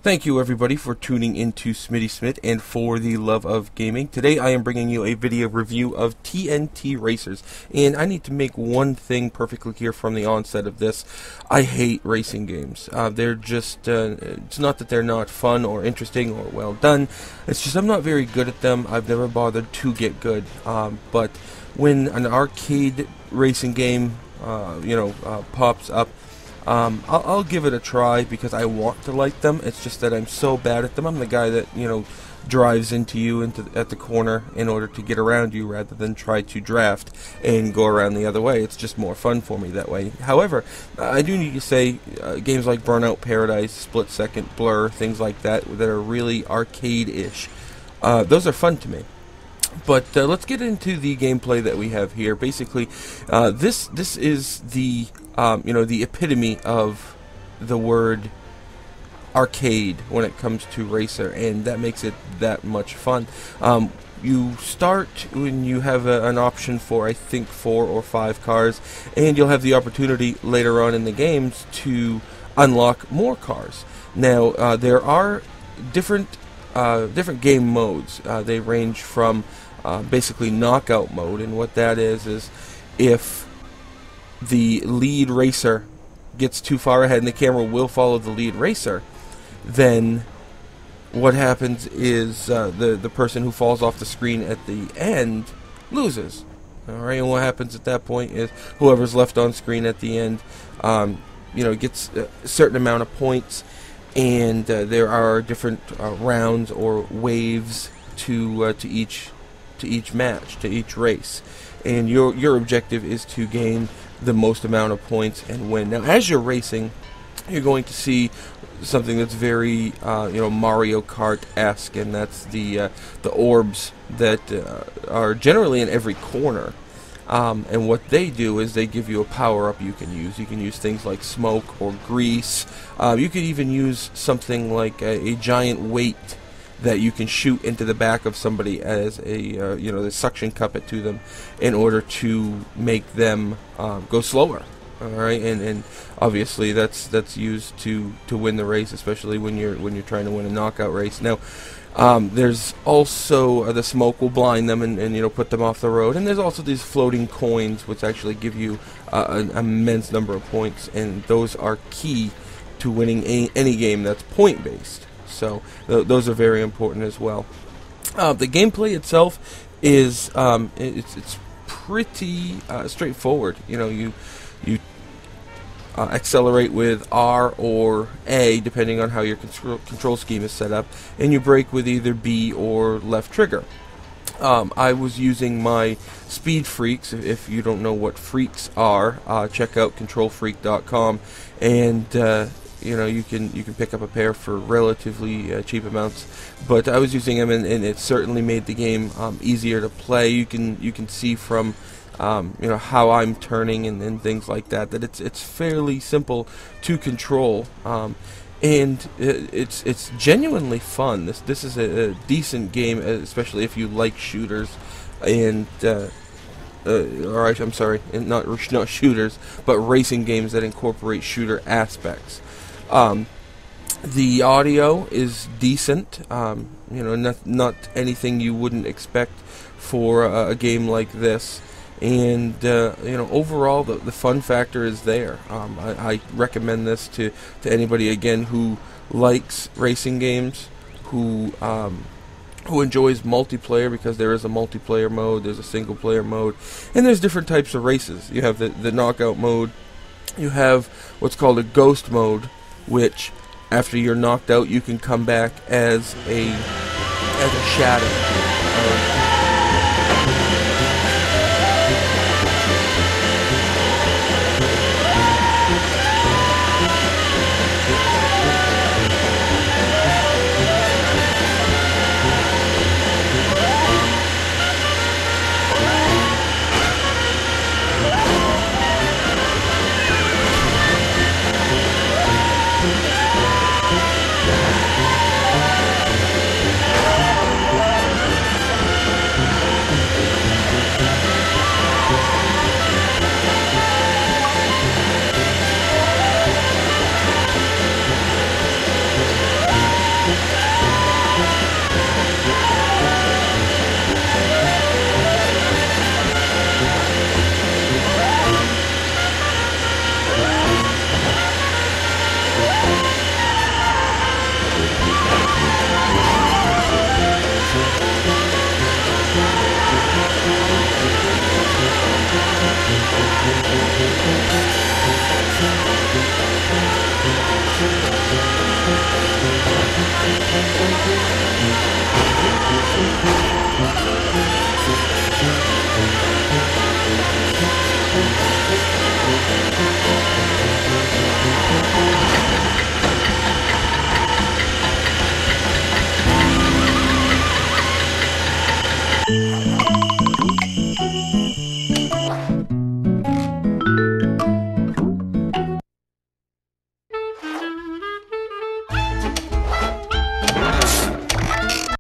Thank you everybody for tuning into Smitty Smith and for the love of gaming. Today I am bringing you a video review of TNT Racers, and I need to make one thing perfectly clear from the onset of this. I hate racing games. They're just, it's not that they're not fun or interesting or well done, it's just I'm not very good at them. I've never bothered to get good, but when an arcade racing game, pops up, I'll give it a try because I want to like them. It's just that I'm so bad at them. I'm the guy that, drives into you at the corner in order to get around you rather than try to draft and go around the other way. It's just more fun for me that way. However, I do need to say games like Burnout Paradise, Split Second, Blur, things like that are really arcade-ish. Those are fun to me. But let's get into the gameplay that we have here. Basically, this is the the epitome of the word arcade when it comes to racer, and that makes it that much fun. You start when you have an option for, I think, 4 or 5 cars, and you'll have the opportunity later on in the games to unlock more cars. Now, there are different game modes. They range from basically knockout mode, and what that is if the lead racer gets too far ahead and the camera will follow the lead racer, then what happens is the person who falls off the screen at the end loses. Alright, and what happens at that point is whoever's left on screen at the end gets a certain amount of points, and there are different rounds or waves to each match, to each race, and your objective is to gain the most amount of points and win. Now, as you're racing, you're going to see something that's very Mario Kart-esque, and that's the orbs that are generally in every corner. And what they do is they give you a power-up you can use. You can use things like smoke or grease. You could even use something like a giant weight that you can shoot into the back of somebody as the suction cup it to them in order to make them go slower. All right, and obviously that's used to win the race, especially when you're trying to win a knockout race. Now, there's also the smoke will blind them and put them off the road, and there's also these floating coins which actually give you an immense number of points, and those are key to winning any game that's point based. So those are very important as well. The gameplay itself is it's pretty straightforward. You accelerate with R or A depending on how your control scheme is set up, and you brake with either B or left trigger. I was using my speed freaks. If you don't know what freaks are, check out controlfreak.com, and you can pick up a pair for relatively cheap amounts. But I was using them, and it certainly made the game easier to play. You can see from how I'm turning and things like that it's fairly simple to control, and it's genuinely fun. This is a decent game, especially if you like shooters, and I'm sorry, and not shooters, but racing games that incorporate shooter aspects. The audio is decent, not anything you wouldn't expect for a game like this, and overall the fun factor is there. I recommend this to anybody, again, who likes racing games, who enjoys multiplayer, because there is a multiplayer mode, there's a single player mode, and there's different types of races. You have the knockout mode, you have what's called a ghost mode, which after you're knocked out you can come back as a shadow.